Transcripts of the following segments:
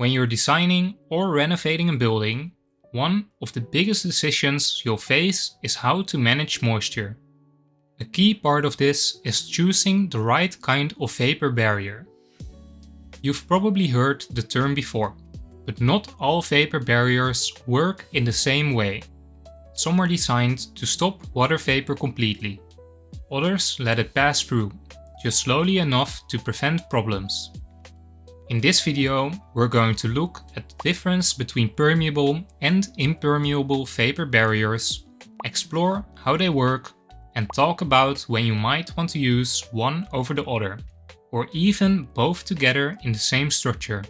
When you're designing or renovating a building, one of the biggest decisions you'll face is how to manage moisture. A key part of this is choosing the right kind of vapor barrier. You've probably heard the term before, but not all vapor barriers work in the same way. Some are designed to stop water vapor completely. Others let it pass through, just slowly enough to prevent problems. In this video, we're going to look at the difference between permeable and impermeable vapor barriers, explore how they work, and talk about when you might want to use one over the other, or even both together in the same structure.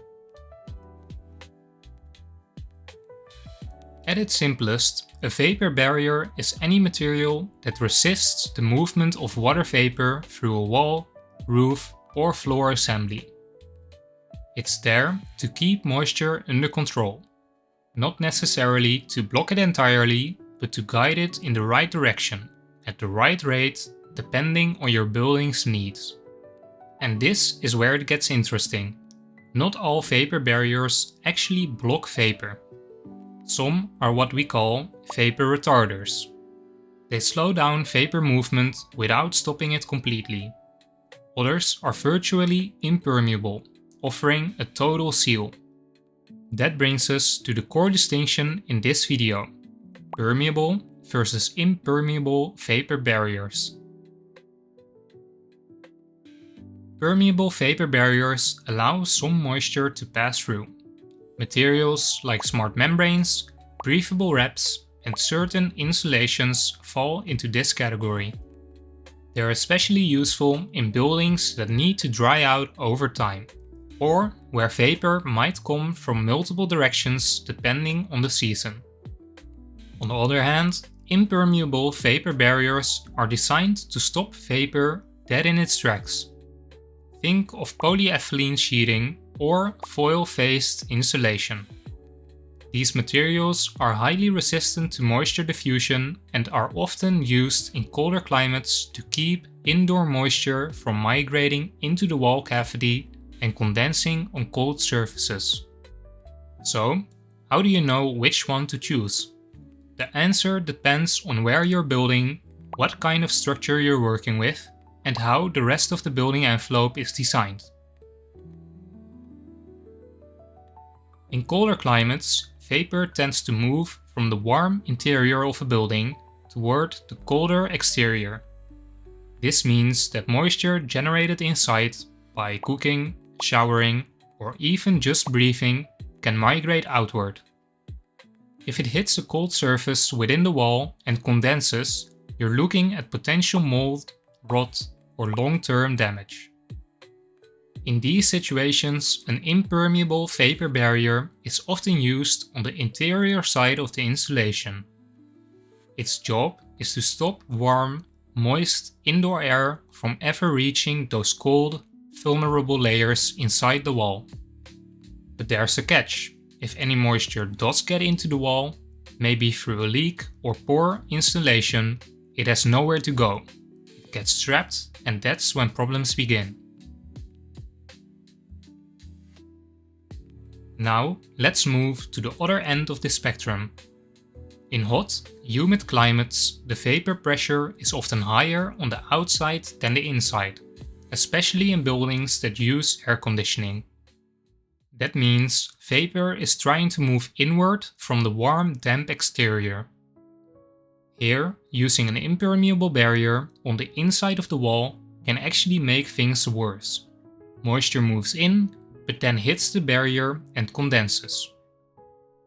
At its simplest, a vapor barrier is any material that resists the movement of water vapor through a wall, roof, or floor assembly. It's there to keep moisture under control, not necessarily to block it entirely, but to guide it in the right direction, at the right rate, depending on your building's needs. And this is where it gets interesting. Not all vapor barriers actually block vapor. Some are what we call vapor retarders. They slow down vapor movement without stopping it completely. Others are virtually impermeable, offering a total seal. That brings us to the core distinction in this video: permeable versus impermeable vapor barriers. Permeable vapor barriers allow some moisture to pass through. Materials like smart membranes, breathable wraps, and certain insulations fall into this category. They are especially useful in buildings that need to dry out over time, or where vapor might come from multiple directions depending on the season. On the other hand, impermeable vapor barriers are designed to stop vapor dead in its tracks. Think of polyethylene sheeting or foil-faced insulation. These materials are highly resistant to moisture diffusion and are often used in colder climates to keep indoor moisture from migrating into the wall cavity and condensing on cold surfaces. So, how do you know which one to choose? The answer depends on where you're building, what kind of structure you're working with, and how the rest of the building envelope is designed. In colder climates, vapor tends to move from the warm interior of a building toward the colder exterior. This means that moisture generated inside by cooking, showering, or even just breathing can migrate outward. If it hits a cold surface within the wall and condenses, you're looking at potential mold, rot, or long-term damage. In these situations, an impermeable vapor barrier is often used on the interior side of the insulation. Its job is to stop warm, moist indoor air from ever reaching those cold, vulnerable layers inside the wall. But there's a catch. If any moisture does get into the wall, maybe through a leak or poor installation, it has nowhere to go. It gets trapped, and that's when problems begin. Now, let's move to the other end of the spectrum. In hot, humid climates, the vapor pressure is often higher on the outside than the inside, especially in buildings that use air conditioning. That means vapor is trying to move inward from the warm, damp exterior. Here, using an impermeable barrier on the inside of the wall can actually make things worse. Moisture moves in, but then hits the barrier and condenses.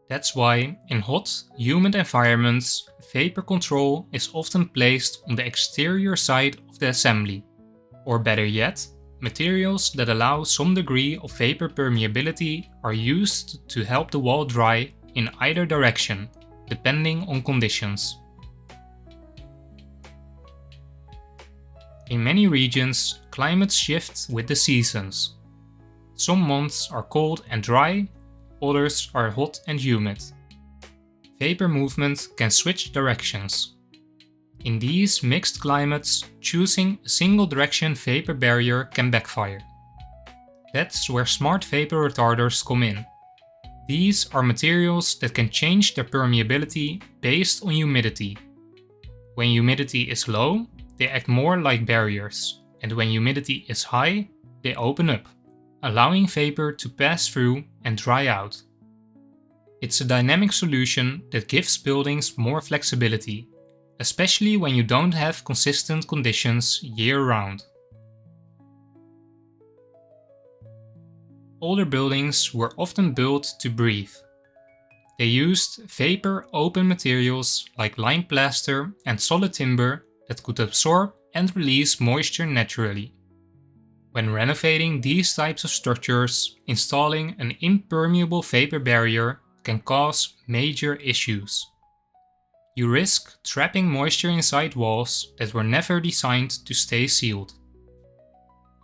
That's why, in hot, humid environments, vapor control is often placed on the exterior side of the assembly. Or better yet, materials that allow some degree of vapor permeability are used to help the wall dry in either direction, depending on conditions. In many regions, climates shift with the seasons. Some months are cold and dry, others are hot and humid. Vapor movement can switch directions. In these mixed climates, choosing a single direction vapor barrier can backfire. That's where smart vapor retarders come in. These are materials that can change their permeability based on humidity. When humidity is low, they act more like barriers, and when humidity is high, they open up, allowing vapor to pass through and dry out. It's a dynamic solution that gives buildings more flexibility, especially when you don't have consistent conditions year-round. Older buildings were often built to breathe. They used vapor open materials like lime plaster and solid timber that could absorb and release moisture naturally. When renovating these types of structures, installing an impermeable vapor barrier can cause major issues. You risk trapping moisture inside walls that were never designed to stay sealed.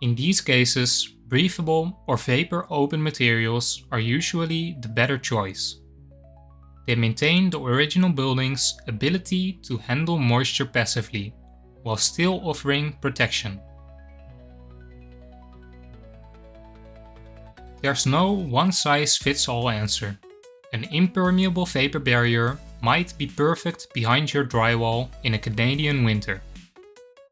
In these cases, breathable or vapor open materials are usually the better choice. They maintain the original building's ability to handle moisture passively, while still offering protection. There's no one-size-fits-all answer. An impermeable vapor barrier might be perfect behind your drywall in a Canadian winter.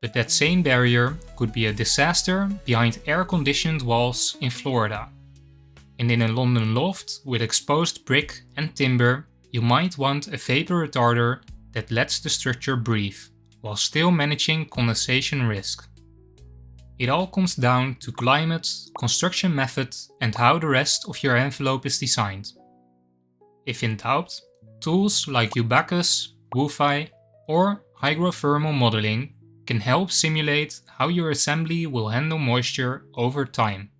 But that same barrier could be a disaster behind air-conditioned walls in Florida. And in a London loft with exposed brick and timber, you might want a vapor retarder that lets the structure breathe, while still managing condensation risk. It all comes down to climate, construction method, and how the rest of your envelope is designed. If in doubt, tools like Ubakus, WUFI, or hygrothermal modeling can help simulate how your assembly will handle moisture over time.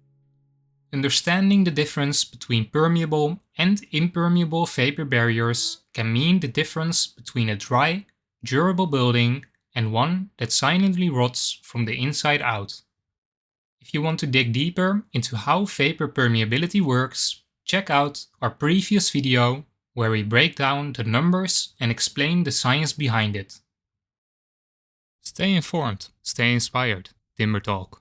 Understanding the difference between permeable and impermeable vapor barriers can mean the difference between a dry, durable building and one that silently rots from the inside out. If you want to dig deeper into how vapor permeability works, check out our previous video where we break down the numbers and explain the science behind it. Stay informed, stay inspired. TimberTalk.